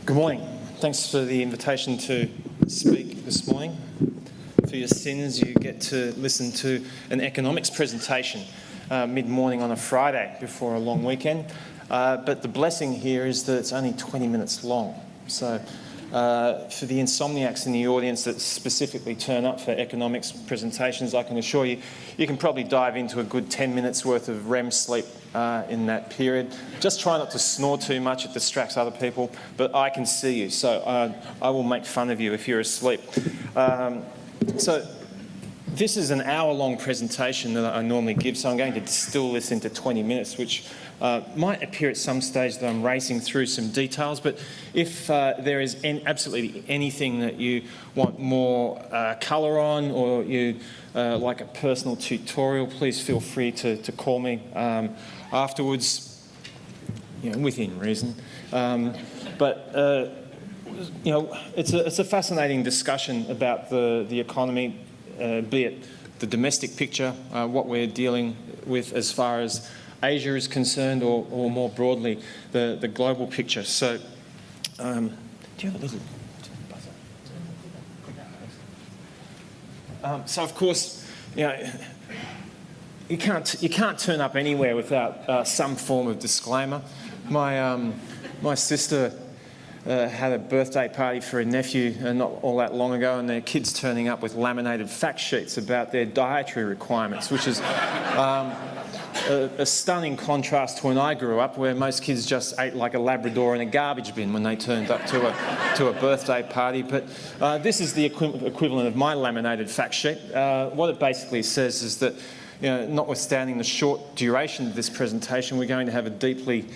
Good morning. Thanks for the invitation to speak this morning. For your sins, you get to listen to an economics presentation mid-morning on a Friday before a long weekend. But the blessing here is that it's only 20 minutes long. So for the insomniacs in the audience that specifically turn up for economics presentations, I can assure you, you can probably dive into a good 10 minutes worth of REM sleep in that period. Just try not to snore too much, it distracts other people, but I can see you, so I will make fun of you if you're asleep. So this is an hour-long presentation that I normally give, so I'm going to distill this into 20 minutes, which might appear at some stage that I'm racing through some details, but if there is absolutely anything that you want more colour on, or you like a personal tutorial, please feel free to call me afterwards, within reason. But it's a fascinating discussion about the economy, be it the domestic picture, what we're dealing with as far as Asia is concerned, or more broadly, the global picture. So, do you have a little buzzer? So, of course, you can't turn up anywhere without some form of disclaimer. My sister had a birthday party for a nephew not all that long ago, and their kids turning up with laminated fact sheets about their dietary requirements, which is a stunning contrast to when I grew up, where most kids just ate like a Labrador in a garbage bin when they turned up to a birthday party. But this is the equivalent of my laminated fact sheet. What it basically says is that, notwithstanding the short duration of this presentation, we're going to have a deeply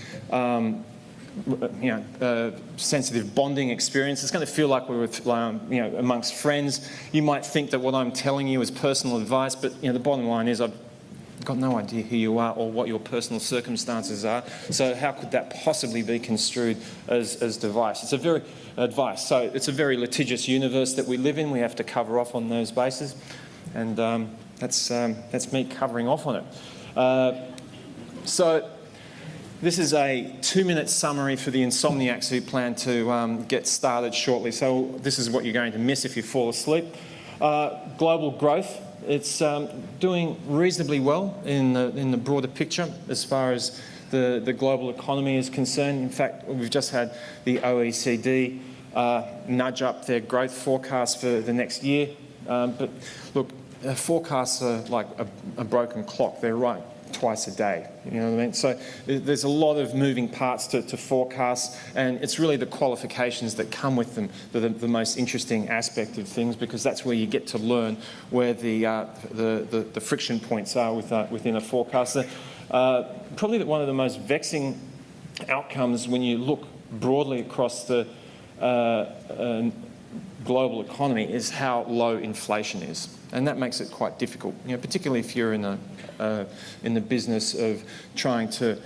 sensitive bonding experience. It's going to feel like we're with, amongst friends. You might think that what I'm telling you is personal advice, but the bottom line is I've got no idea who you are or what your personal circumstances are. So how could that possibly be construed as advice? It's a very litigious universe that we live in. We have to cover off on those bases, and that's me covering off on it. So this is a 2-minute summary for the insomniacs who plan to get started shortly. So this is what you're going to miss if you fall asleep. Global growth. It's doing reasonably well in the broader picture as far as the global economy is concerned. In fact, we've just had the OECD nudge up their growth forecast for the next year. But look, forecasts are like a broken clock. They're right twice a day, you know what I mean? So there's a lot of moving parts to forecasts, and it's really the qualifications that come with them that are the most interesting aspect of things, because that's where you get to learn where the friction points are within a forecast. Probably one of the most vexing outcomes when you look broadly across the global economy is how low inflation is, and that makes it quite difficult. Particularly if you're in the business of trying to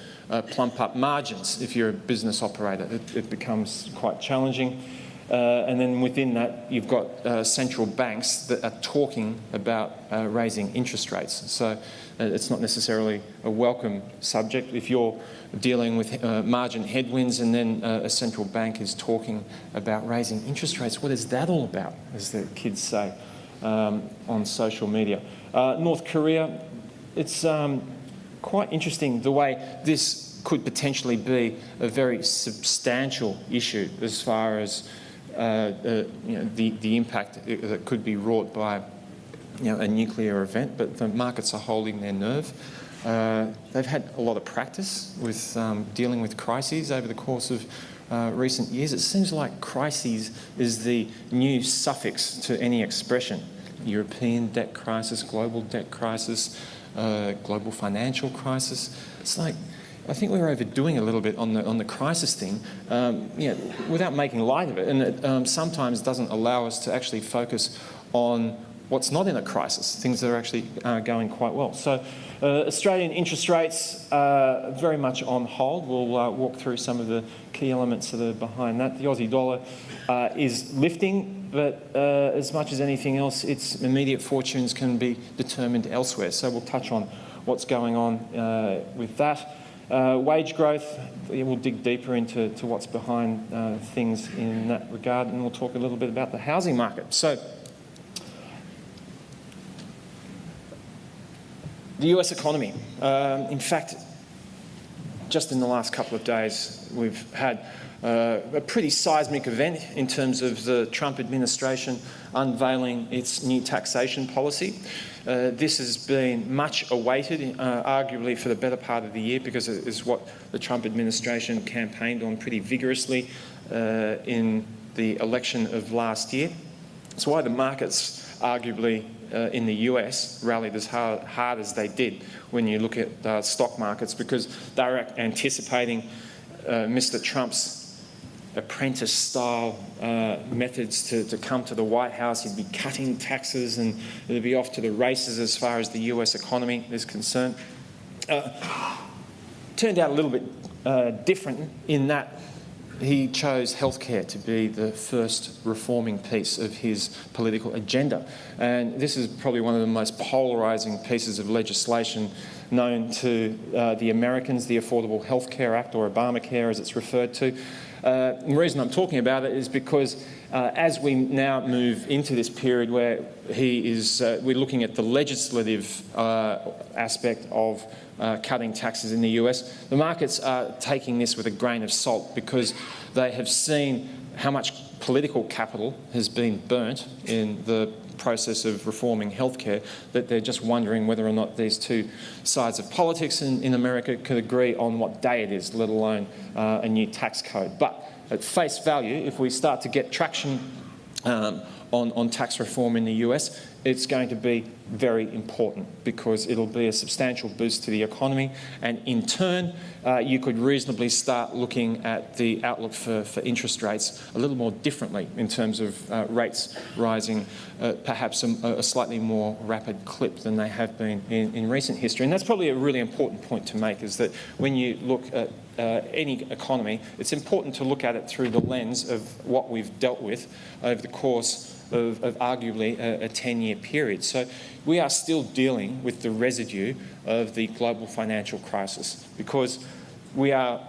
plump up margins. If you're a business operator, it becomes quite challenging. And then within that, you've got central banks that are talking about raising interest rates. So it's not necessarily a welcome subject if you're dealing with margin headwinds, and then a central bank is talking about raising interest rates. What is that all about, as the kids say on social media? North Korea, it's quite interesting the way this could potentially be a very substantial issue as far as the impact that could be wrought by a nuclear event, but the markets are holding their nerve. They've had a lot of practice with dealing with crises over the course of recent years. It seems like crises is the new suffix to any expression. European debt crisis, global debt crisis, global financial crisis. It's like, I think we're overdoing a little bit on the crisis thing, without making light of it, and it sometimes doesn't allow us to actually focus on what's not in a crisis, things that are actually going quite well. So Australian interest rates are very much on hold. We'll walk through some of the key elements that are behind that. The Aussie dollar is lifting, but as much as anything else, its immediate fortunes can be determined elsewhere. So we'll touch on what's going on with that. Wage growth, we'll dig deeper into what's behind things in that regard, and we'll talk a little bit about the housing market. So, the US economy. In fact, just in the last couple of days, we've had a pretty seismic event in terms of the Trump administration unveiling its new taxation policy. This has been much awaited, arguably for the better part of the year, because it is what the Trump administration campaigned on pretty vigorously in the election of last year. It's why the markets, arguably, in the US rallied as hard as they did when you look at stock markets, because they were anticipating Mr. Trump's apprentice-style methods to come to the White House. He'd be cutting taxes and it'd be off to the races as far as the US economy is concerned. Turned out a little bit different in that he chose healthcare to be the first reforming piece of his political agenda. And this is probably one of the most polarising pieces of legislation known to the Americans, the Affordable Health Care Act, or Obamacare as it's referred to. The reason I'm talking about it is because as we now move into this period where we're looking at the legislative aspect of cutting taxes in the US, the markets are taking this with a grain of salt, because they have seen how much political capital has been burnt in the process of reforming healthcare, that they're just wondering whether or not these two sides of politics in America could agree on what day it is, let alone a new tax code. But at face value, if we start to get traction on tax reform in the US, it's going to be very important, because it'll be a substantial boost to the economy, and in turn you could reasonably start looking at the outlook for interest rates a little more differently, in terms of rates rising perhaps a slightly more rapid clip than they have been in recent history. And that's probably a really important point to make, is that when you look at any economy, it's important to look at it through the lens of what we've dealt with over the course of arguably a 10-year period. So we are still dealing with the residue of the global financial crisis, because we are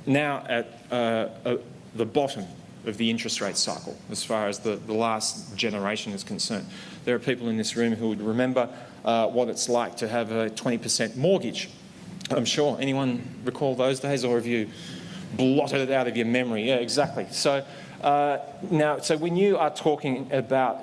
now at the bottom of the interest rate cycle as far as the last generation is concerned. There are people in this room who would remember what it's like to have a 20% mortgage. I'm sure. Anyone recall those days, or have you blotted it out of your memory? Yeah, exactly. So so when you are talking about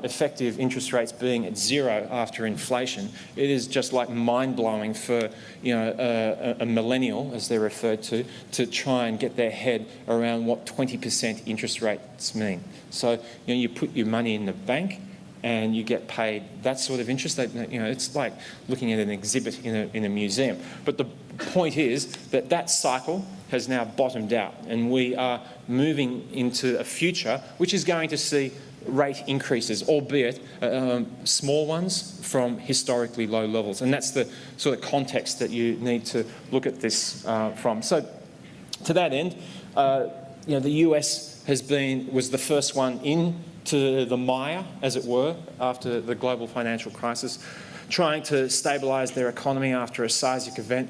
effective interest rates being at zero after inflation, it is just like mind-blowing for a millennial, as they're referred to try and get their head around what 20% interest rates mean. So you put your money in the bank and you get paid that sort of interest. It's like looking at an exhibit in a museum. But the point is that cycle has now bottomed out, and we are moving into a future which is going to see rate increases, albeit small ones from historically low levels. And that's the sort of context that you need to look at this from. So to that end, the US was the first one into the mire, as it were, after the global financial crisis, trying to stabilise their economy after a seismic event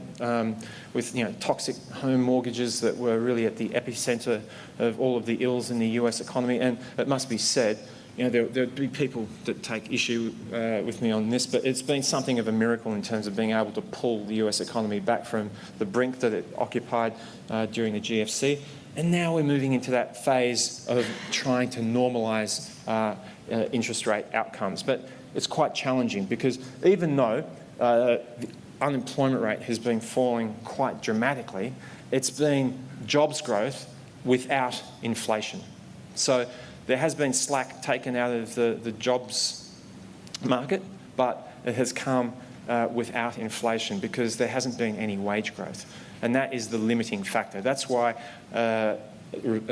with toxic home mortgages that were really at the epicentre of all of the ills in the US economy. And it must be said, there'll be people that take issue with me on this, but it's been something of a miracle in terms of being able to pull the US economy back from the brink that it occupied during the GFC. And now we're moving into that phase of trying to normalise interest rate outcomes. But it's quite challenging, because even though the unemployment rate has been falling quite dramatically, it's been jobs growth without inflation. So there has been slack taken out of the jobs market, but it has come without inflation, because there hasn't been any wage growth. And that is the limiting factor. That's why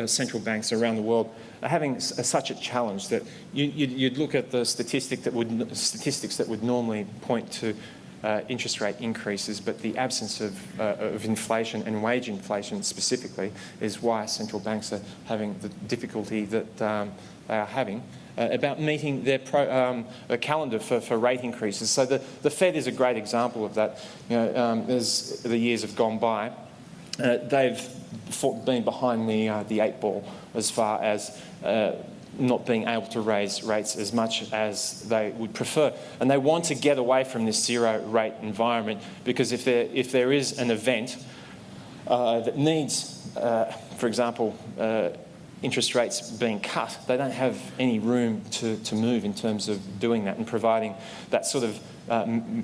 central banks around the world are having such a challenge, that you'd look at the statistics that would normally point to interest rate increases, but the absence of inflation, and wage inflation specifically, is why central banks are having the difficulty that they are having about meeting their calendar for rate increases. So the Fed is a great example of that. As the years have gone by, they've been behind the eight ball as far as not being able to raise rates as much as they would prefer. And they want to get away from this zero rate environment, because if there is an event that needs, for example, interest rates being cut, they don't have any room to move in terms of doing that and providing that sort of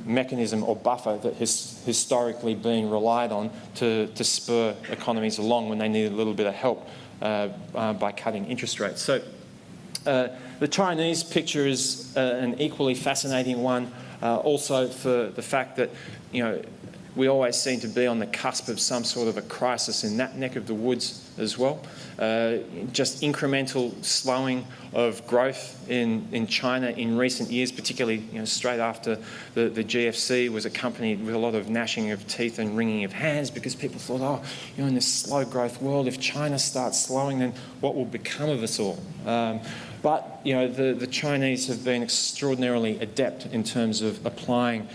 mechanism or buffer that has historically been relied on to spur economies along when they need a little bit of help by cutting interest rates. So the Chinese picture is an equally fascinating one, also for the fact that, we always seem to be on the cusp of some sort of a crisis in that neck of the woods as well. Just incremental slowing of growth in China in recent years, particularly straight after the GFC, was accompanied with a lot of gnashing of teeth and wringing of hands, because people thought, in this slow growth world, if China starts slowing, then what will become of us all? But the Chinese have been extraordinarily adept in terms of applying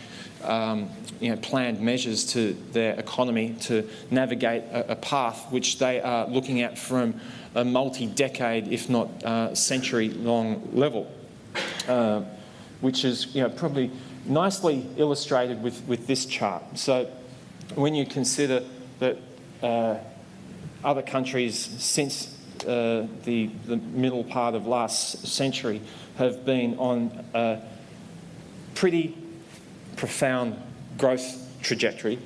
planned measures to their economy to navigate a path which they are looking at from a multi-decade, if not century-long level, which is probably nicely illustrated with this chart. So when you consider that other countries since the middle part of last century have been on a pretty profound growth trajectory.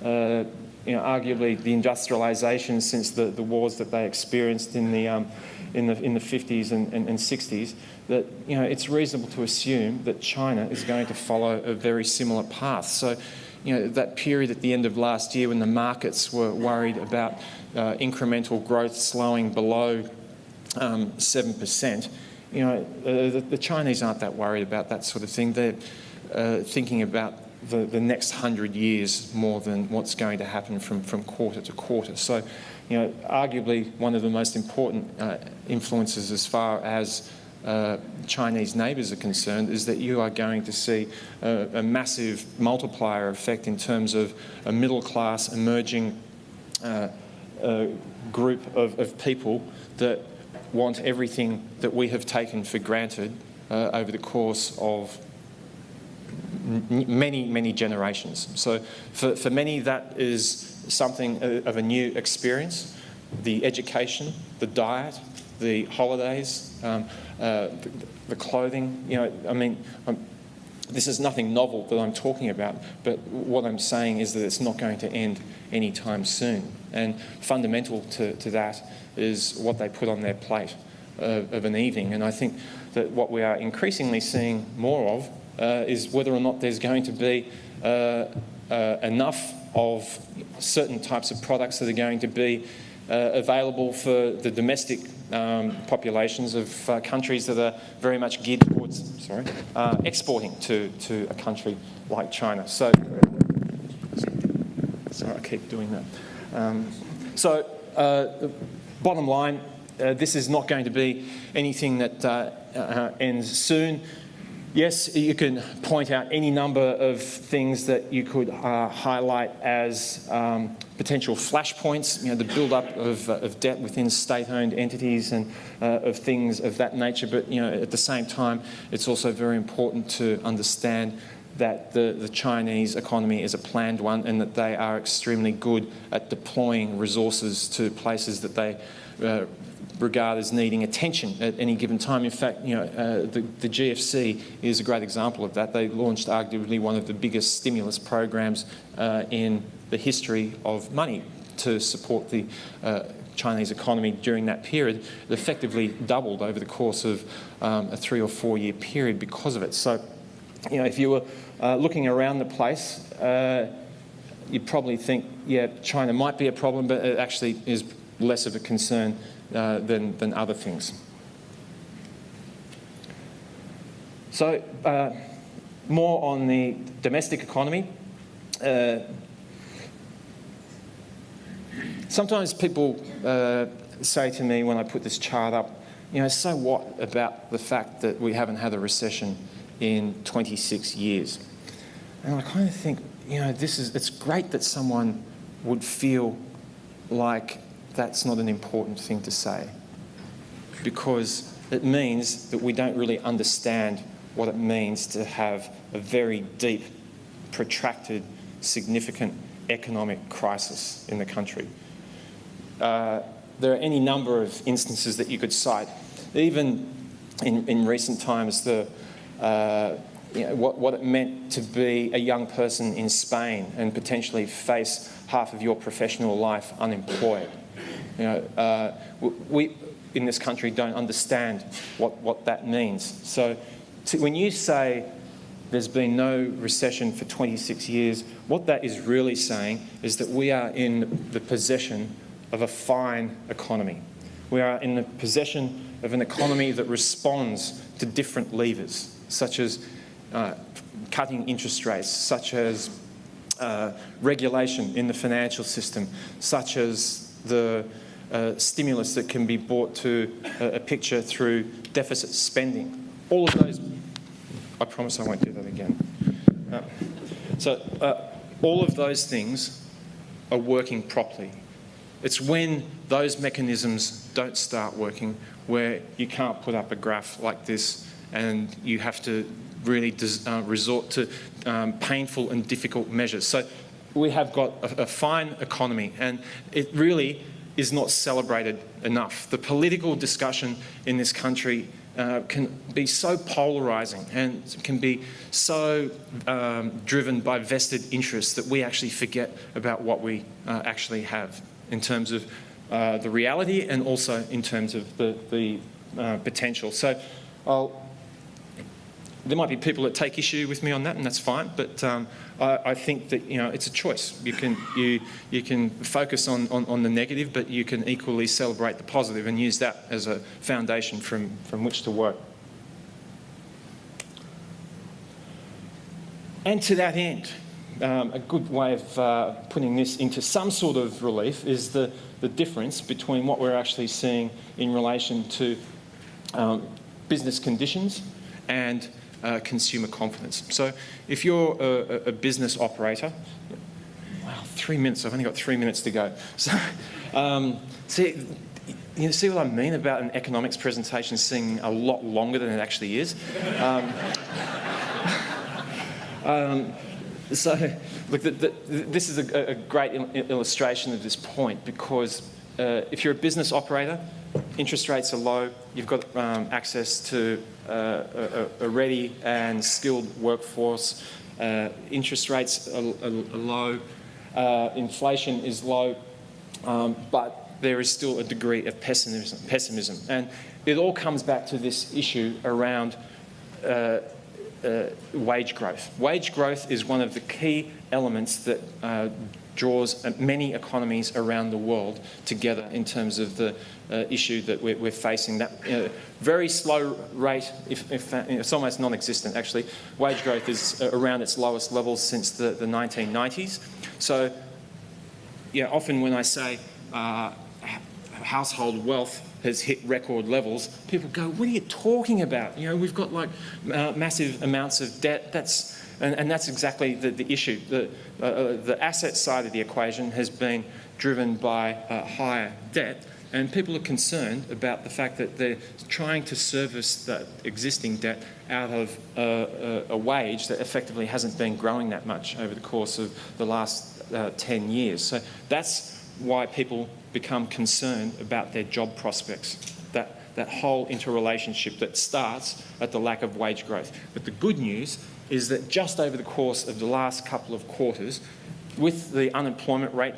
Arguably, the industrialisation since the wars that they experienced in the 50s and 60s, that it's reasonable to assume that China is going to follow a very similar path. So, that period at the end of last year when the markets were worried about incremental growth slowing below 7%, the Chinese aren't that worried about that sort of thing. They're thinking about the next 100 years more than what's going to happen from quarter to quarter. So, arguably one of the most important influences as far as Chinese neighbours are concerned is that you are going to see a massive multiplier effect in terms of a middle class emerging group of people that want everything that we have taken for granted over the course of many generations. So for many, that is something of a new experience. The education, the diet, the holidays, the clothing. This is nothing novel that I'm talking about, but what I'm saying is that it's not going to end anytime soon. And fundamental to that is what they put on their plate of an evening. And I think that what we are increasingly seeing more of is whether or not there's going to be enough of certain types of products that are going to be available for the domestic populations of countries that are very much geared towards exporting to a country like China. So, sorry, I keep doing that. Bottom line, this is not going to be anything that ends soon. Yes, you can point out any number of things that you could highlight as potential flashpoints, the build-up of debt within state-owned entities and of things of that nature. But at the same time, it's also very important to understand that the Chinese economy is a planned one, and that they are extremely good at deploying resources to places that they regard as needing attention at any given time. In fact, the GFC is a great example of that. They launched arguably one of the biggest stimulus programs in the history of money to support the Chinese economy during that period. It effectively doubled over the course of a 3 or 4 year period because of it. So, if you were looking around the place, you'd probably think, China might be a problem, but it actually is less of a concern than other things. So, more on the domestic economy. Sometimes people say to me when I put this chart up so what about the fact that we haven't had a recession in 26 years? And I kind of think, it's great that someone would feel like that's not an important thing to say, because it means that we don't really understand what it means to have a very deep, protracted, significant economic crisis in the country. There are any number of instances that you could cite. Even in recent times, what it meant to be a young person in Spain and potentially face half of your professional life unemployed. We in this country don't understand what that means. So when you say there's been no recession for 26 years, what that is really saying is that we are in the possession of a fine economy. We are in the possession of an economy that responds to different levers, such as cutting interest rates, such as regulation in the financial system, such as the stimulus that can be brought to a picture through deficit spending. All of those, I promise I won't do that again. All of those things are working properly. It's when those mechanisms don't start working where you can't put up a graph like this and you have to really resort to painful and difficult measures. So we have got a fine economy, and it really is not celebrated enough. The political discussion in this country can be so polarising and can be so driven by vested interests that we actually forget about what we actually have in terms of the reality and also in terms of the potential. So there might be people that take issue with me on that, and that's fine, but I think that it's a choice. You can focus on the negative, but you can equally celebrate the positive and use that as a foundation from which to work. And to that end, a good way of putting this into some sort of relief is the difference between what we're actually seeing in relation to business conditions and consumer confidence. So if you're a business operator, wow, 3 minutes, I've only got 3 minutes to go. So see what I mean about an economics presentation seeming a lot longer than it actually is? So look, this is a great illustration of this point, because if you're a business operator, interest rates are low, you've got access to a ready and skilled workforce, interest rates are low, inflation is low, but there is still a degree of pessimism. And it all comes back to this issue around wage growth. Wage growth is one of the key elements that draws many economies around the world together in terms of the issue that we're facing. That very slow rate, it's almost non-existent actually. Wage growth is around its lowest levels since the 1990s. So yeah, often when I say household wealth has hit record levels, people go, what are you talking about? We've got like massive amounts of debt. And that's exactly the issue. The asset side of the equation has been driven by higher debt, and people are concerned about the fact that they're trying to service that existing debt out of a wage that effectively hasn't been growing that much over the course of the last 10 years. So that's why people become concerned about their job prospects, that whole interrelationship that starts at the lack of wage growth. But the good news is that just over the course of the last couple of quarters, with the unemployment rate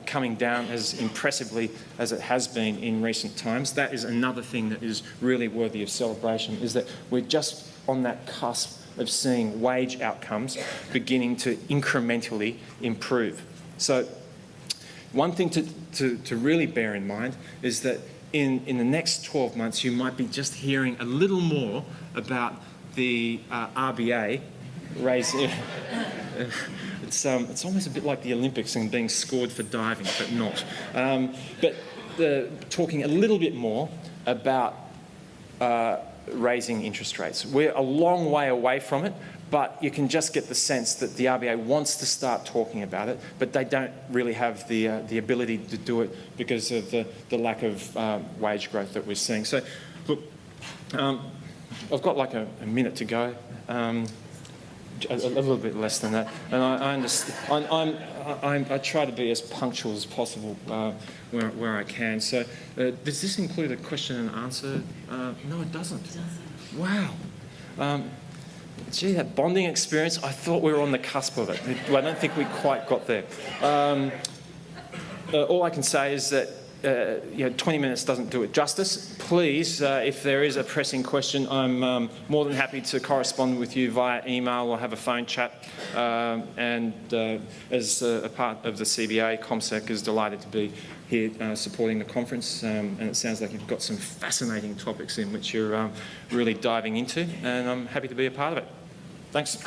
coming down as impressively as it has been in recent times, that is another thing that is really worthy of celebration, is that we're just on that cusp of seeing wage outcomes beginning to incrementally improve. So one thing to really bear in mind is that in the next 12 months, you might be just hearing a little more about the RBA raising. It's almost a bit like the Olympics and being scored for diving, but not. But talking a little bit more about raising interest rates. We're a long way away from it, but you can just get the sense that the RBA wants to start talking about it, but they don't really have the ability to do it because of the lack of wage growth that we're seeing. So, look, I've got like a minute to go. A little bit less than that, and I understand. I try to be as punctual as possible where I can. So, does this include a question and answer? No, it doesn't. Wow. Gee, that bonding experience. I thought we were on the cusp of it. I don't think we quite got there. All I can say is that 20 minutes doesn't do it justice. Please, if there is a pressing question, I'm more than happy to correspond with you via email or have a phone chat. And as a part of the CBA, ComSec is delighted to be here supporting the conference. And it sounds like you've got some fascinating topics in which you're really diving into, and I'm happy to be a part of it. Thanks.